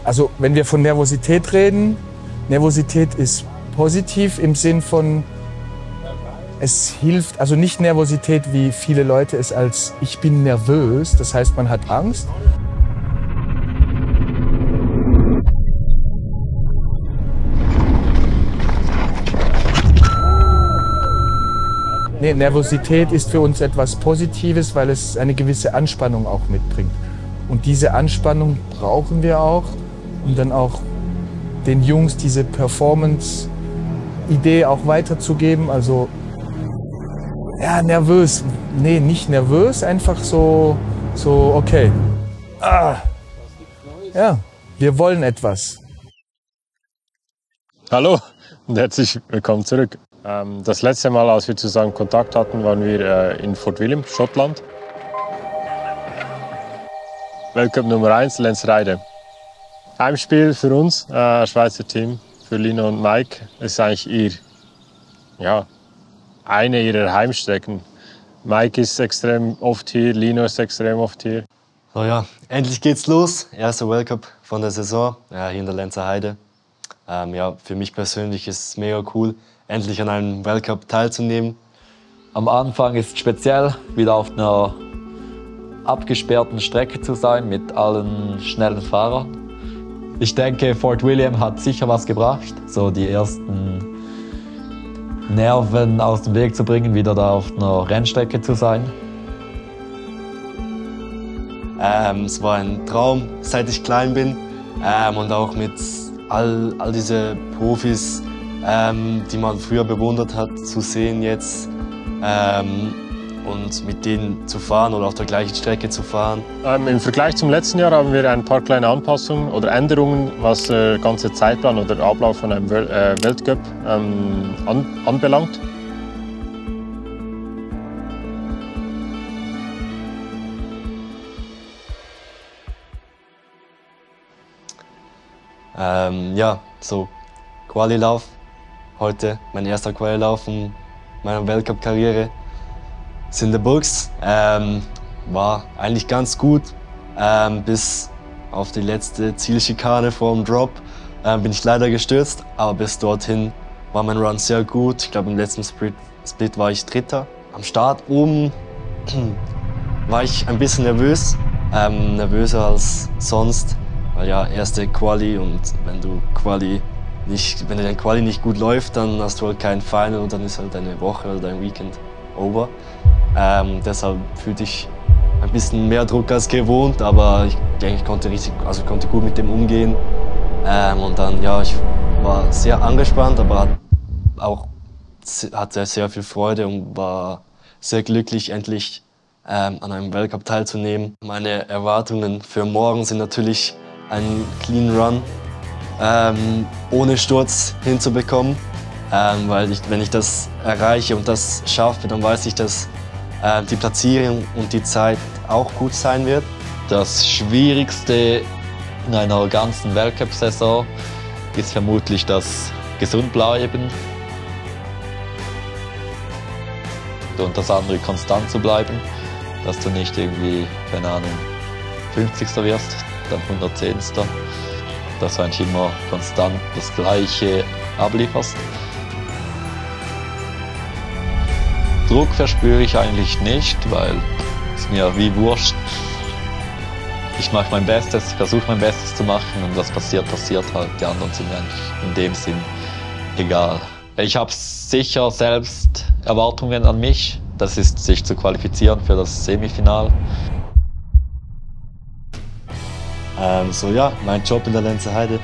Also wenn wir von Nervosität reden, Nervosität ist positiv im Sinn von, es hilft, also nicht Nervosität, wie viele Leute es als ich bin nervös, das heißt man hat Angst. Nee, Nervosität ist für uns etwas Positives, weil es eine gewisse Anspannung auch mitbringt. Und diese Anspannung brauchen wir auch, um dann auch den Jungs diese Performance-Idee auch weiterzugeben. Also, ja, nervös. Nee, nicht nervös, einfach so okay. Ja, wir wollen etwas. Hallo und herzlich willkommen zurück. Das letzte Mal, als wir zusammen Kontakt hatten, waren wir in Fort William, Schottland. Weltcup Nummer 1, Lenzerheide. Heimspiel für uns, Schweizer Team, für Lino und Mike. Das ist eigentlich eine ihrer Heimstrecken. Mike ist extrem oft hier, Lino ist extrem oft hier. So ja, endlich geht's los. Erster Weltcup von der Saison, ja, hier in der Lenzerheide. Ja, für mich persönlich ist es mega cool, endlich an einem Weltcup teilzunehmen. Am Anfang ist es speziell, wieder auf einer abgesperrten Strecke zu sein mit allen schnellen Fahrern. Ich denke, Fort William hat sicher was gebracht, so die ersten Nerven aus dem Weg zu bringen, wieder da auf einer Rennstrecke zu sein. Es war ein Traum, seit ich klein bin, und auch mit all diese Profis, die man früher bewundert hat, zu sehen jetzt und mit denen zu fahren oder auf der gleichen Strecke zu fahren. Im Vergleich zum letzten Jahr haben wir ein paar kleine Anpassungen oder Änderungen, was der ganze Zeitplan oder Ablauf von einem Weltcup anbelangt. Ja, so Quali-Lauf. Heute mein erster Quali-Lauf in meiner Weltcup-Karriere. Ist in the books. War eigentlich ganz gut, bis auf die letzte Zielschikane vor dem Drop bin ich leider gestürzt. Aber bis dorthin war mein Run sehr gut. Ich glaube, im letzten Split war ich Dritter. Am Start oben war ich ein bisschen nervös, nervöser als sonst. Weil ja, erste Quali und wenn dein Quali nicht gut läuft, dann hast du halt kein Final und dann ist halt deine Woche oder dein Weekend over. Deshalb fühlte ich ein bisschen mehr Druck als gewohnt, aber ich denke, ich konnte gut mit dem umgehen. Und dann, ja, ich war sehr angespannt, aber hatte sehr viel Freude und war sehr glücklich, endlich an einem Weltcup teilzunehmen. Meine Erwartungen für morgen sind natürlich einen Clean Run ohne Sturz hinzubekommen, weil wenn ich das erreiche und das schaffe, dann weiß ich, dass die Platzierung und die Zeit auch gut sein wird. Das Schwierigste in einer ganzen Weltcup-Saison ist vermutlich das Gesundbleiben und das andere konstant zu bleiben, dass du nicht irgendwie, keine Ahnung, 50. wirst, dann 110. Dass du eigentlich immer konstant das Gleiche ablieferst. Druck verspüre ich eigentlich nicht, weil es mir wie wurscht. Ich mache mein Bestes, versuche mein Bestes zu machen und was passiert, passiert halt. Die anderen sind mir eigentlich in dem Sinn egal. Ich habe sicher selbst Erwartungen an mich. Das ist, sich zu qualifizieren für das Semifinal. So ja, mein Job in der Lenzerheide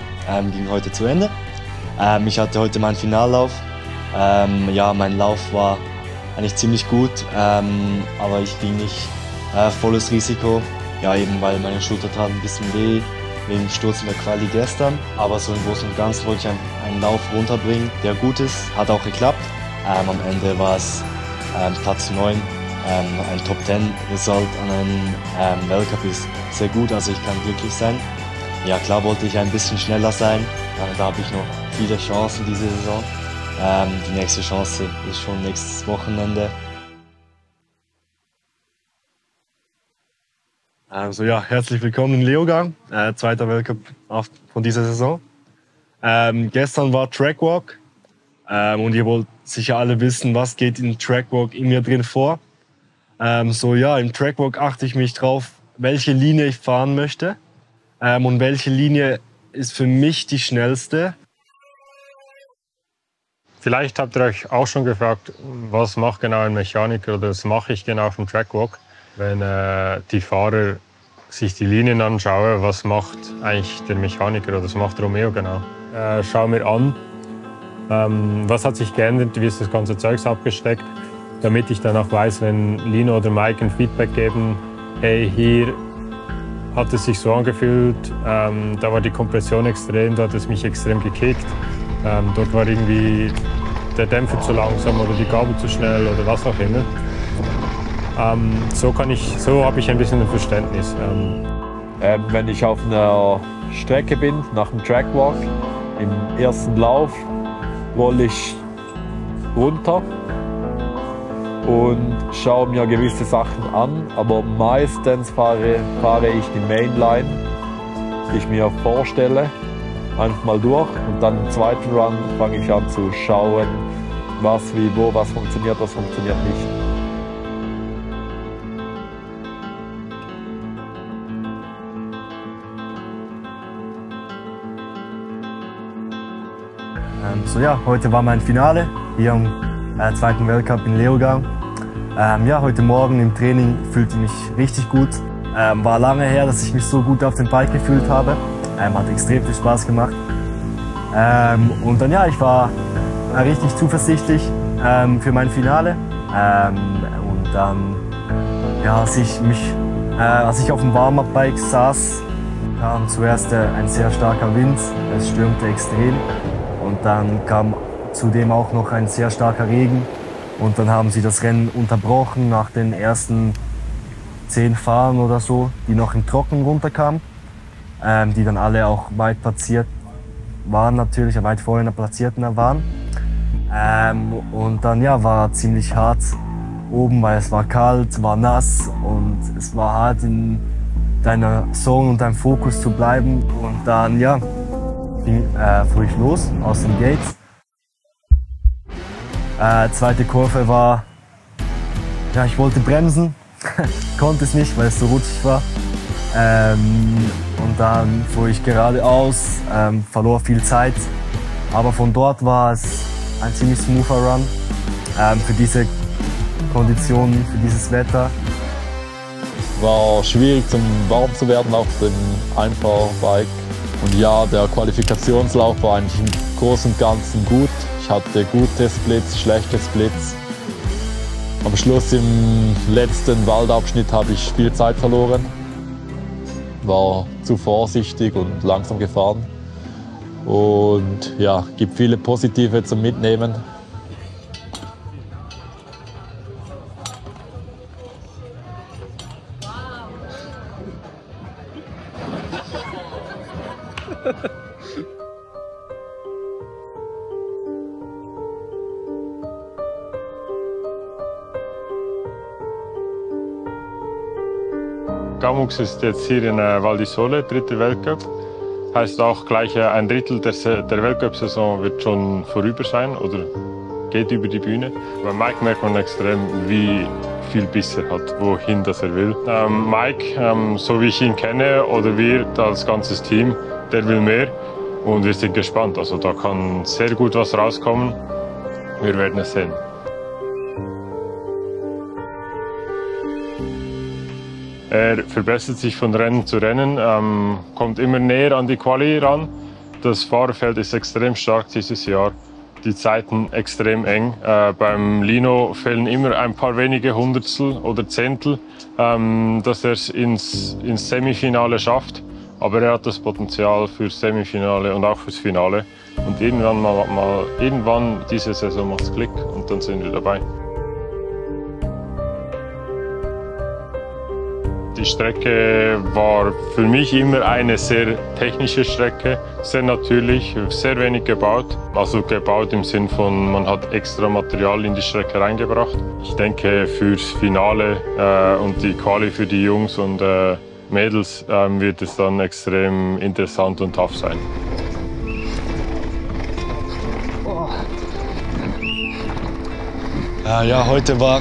ging heute zu Ende. Ich hatte heute meinen Finallauf. Ja, mein Lauf war eigentlich ziemlich gut, aber ich ging nicht volles Risiko. Ja, eben weil meine Schulter tat ein bisschen weh, wegen dem Sturz in der Quali gestern. Aber so im Großen und Ganzen wollte ich einen Lauf runterbringen, der gut ist. Hat auch geklappt. Am Ende war es Platz 9. Ein Top-10-Result an einem Weltcup ist sehr gut, also ich kann glücklich sein. Ja, klar wollte ich ein bisschen schneller sein, da habe ich noch viele Chancen diese Saison. Die nächste Chance ist schon nächstes Wochenende. Also ja, herzlich willkommen in Leogang, zweiter Weltcup von dieser Saison. Gestern war Trackwalk und ihr wollt sicher alle wissen, was geht in Trackwalk in mir drin vor. So ja, im Trackwalk achte ich mich drauf, welche Linie ich fahren möchte und welche Linie ist für mich die schnellste. Vielleicht habt ihr euch auch schon gefragt, was macht genau ein Mechaniker oder was mache ich genau auf dem Trackwalk? Wenn die Fahrer sich die Linien anschauen, was macht eigentlich der Mechaniker oder was macht Romeo genau? Schau mir an, was hat sich geändert, wie ist das ganze Zeugs abgesteckt, damit ich dann auch weiß, wenn Lino oder Mike ein Feedback geben, hey, hier hat es sich so angefühlt, da war die Kompression extrem, da hat es mich extrem gekickt. Dort war irgendwie der Dämpfer zu langsam oder die Gabel zu schnell oder was auch immer. So habe ich ein bisschen ein Verständnis. Wenn ich auf einer Strecke bin, nach dem Trackwalk, im ersten Lauf, rolle ich runter und schaue mir gewisse Sachen an, aber meistens fahre ich die Mainline, die ich mir vorstelle, einfach mal durch und dann im zweiten Run fange ich an zu schauen, was, wie, wo, was funktioniert nicht. So ja, heute war mein Finale hier im zweiten Weltcup in Leogang. Ja, heute Morgen im Training fühlte ich mich richtig gut. War lange her, dass ich mich so gut auf dem Bike gefühlt habe. Hat extrem viel Spaß gemacht. Und dann ja, ich war richtig zuversichtlich für mein Finale. Und dann, ja, als ich auf dem Warm-Up-Bike saß, kam zuerst ein sehr starker Wind. Es stürmte extrem. Und dann kam zudem auch noch ein sehr starker Regen. Und dann haben sie das Rennen unterbrochen nach den ersten 10 Fahrern oder so, die noch im Trocken runterkamen. Die dann alle auch weit platziert waren, natürlich, weit vor den Platzierten waren. Und dann ja, war ziemlich hart oben, weil es war kalt, war nass und es war hart in deiner Zone und deinem Fokus zu bleiben. Und dann ja, fuhr ich los aus den Gates. Zweite Kurve war, ja, ich wollte bremsen, konnte es nicht, weil es so rutschig war. Und dann fuhr ich geradeaus, verlor viel Zeit. Aber von dort war es ein ziemlich smoother Run für diese Konditionen, für dieses Wetter. War schwierig zum warm zu werden auf dem Einfahrbike. Und ja, der Qualifikationslauf war eigentlich im Großen und Ganzen gut. Ich hatte gute Splits, schlechte Splits. Am Schluss im letzten Waldabschnitt habe ich viel Zeit verloren. War zu vorsichtig und langsam gefahren. Und ja, gibt viele Positive zum Mitnehmen. Gamux ist jetzt hier in Val di Sole, dritter Weltcup. Heißt auch gleich ein Drittel der Weltcup-Saison wird schon vorüber sein oder geht über die Bühne. Bei Mike merkt man extrem, wie viel Biss er hat, wohin das er will. Mike, so wie ich ihn kenne oder wir als ganzes Team, der will mehr und wir sind gespannt. Also da kann sehr gut was rauskommen. Wir werden es sehen. Er verbessert sich von Rennen zu Rennen, kommt immer näher an die Quali ran. Das Fahrerfeld ist extrem stark dieses Jahr, die Zeiten extrem eng. Beim Lino fehlen immer ein paar wenige Hundertstel oder Zehntel, dass er es ins Semifinale schafft. Aber er hat das Potenzial fürs Semifinale und auch fürs Finale. Und irgendwann diese Saison macht es Klick und dann sind wir dabei. Die Strecke war für mich immer eine sehr technische Strecke, sehr natürlich, sehr wenig gebaut. Also gebaut im Sinn von, man hat extra Material in die Strecke reingebracht. Ich denke, fürs Finale und die Quali für die Jungs und Mädels wird es dann extrem interessant und tough sein. Ja, heute war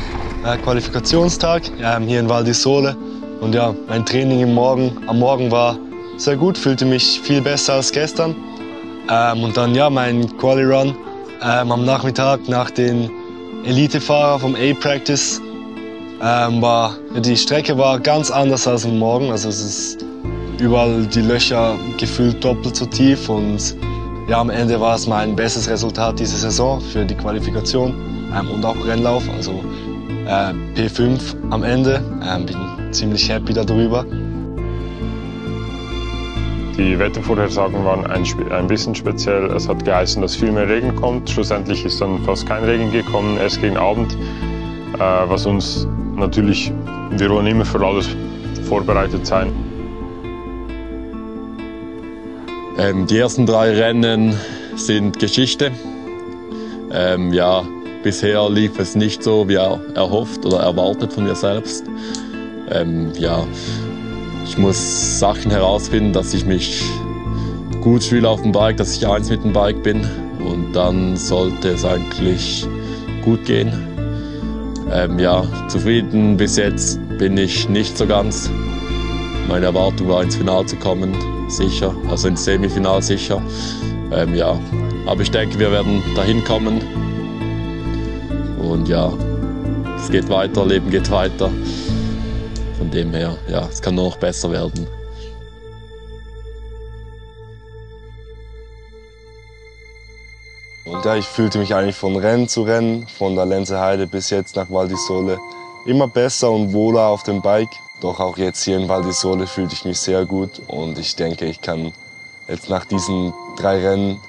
Qualifikationstag hier in Val di Sole. Und ja, mein Training am Morgen war sehr gut, fühlte mich viel besser als gestern. Und dann ja, mein Quali-Run am Nachmittag nach den Elite-Fahrer vom A-Practice. Die Strecke war ganz anders als am Morgen. Also es ist überall die Löcher gefühlt doppelt so tief. Und ja, am Ende war es mein bestes Resultat diese Saison für die Qualifikation und auch Rennlauf. Also P5 am Ende. Bin ziemlich happy darüber. Die Wettervorhersagen waren ein bisschen speziell. Es hat geheißen, dass viel mehr Regen kommt. Schlussendlich ist dann fast kein Regen gekommen, erst gegen Abend. Was uns natürlich, wir wollen immer für alles vorbereitet sein. Die ersten 3 Rennen sind Geschichte. Ja, bisher lief es nicht so, wie erhofft oder erwartet von mir selbst. Ja, ich muss Sachen herausfinden, dass ich mich gut fühle auf dem Bike, dass ich eins mit dem Bike bin. Und dann sollte es eigentlich gut gehen. Ja, zufrieden bis jetzt bin ich nicht so ganz. Meine Erwartung war, ins Finale zu kommen, sicher, also ins Semifinal sicher. Ja, aber ich denke, wir werden dahin kommen. Und ja, es geht weiter, Leben geht weiter. Von dem her, ja, es kann nur noch besser werden. Und ja, ich fühlte mich eigentlich von Rennen zu Rennen, von der Lenzerheide bis jetzt nach Val di Sole, immer besser und wohler auf dem Bike. Doch auch jetzt hier in Val di Sole fühlte ich mich sehr gut und ich denke, ich kann jetzt nach diesen 3 Rennen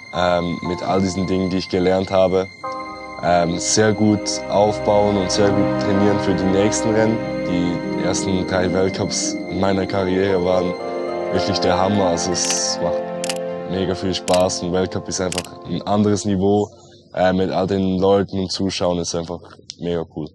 mit all diesen Dingen, die ich gelernt habe, sehr gut aufbauen und sehr gut trainieren für die nächsten Rennen. Die ersten 3 Weltcups in meiner Karriere waren wirklich der Hammer. Also es macht mega viel Spaß. Ein Weltcup ist einfach ein anderes Niveau. Mit all den Leuten und Zuschauern ist einfach mega cool.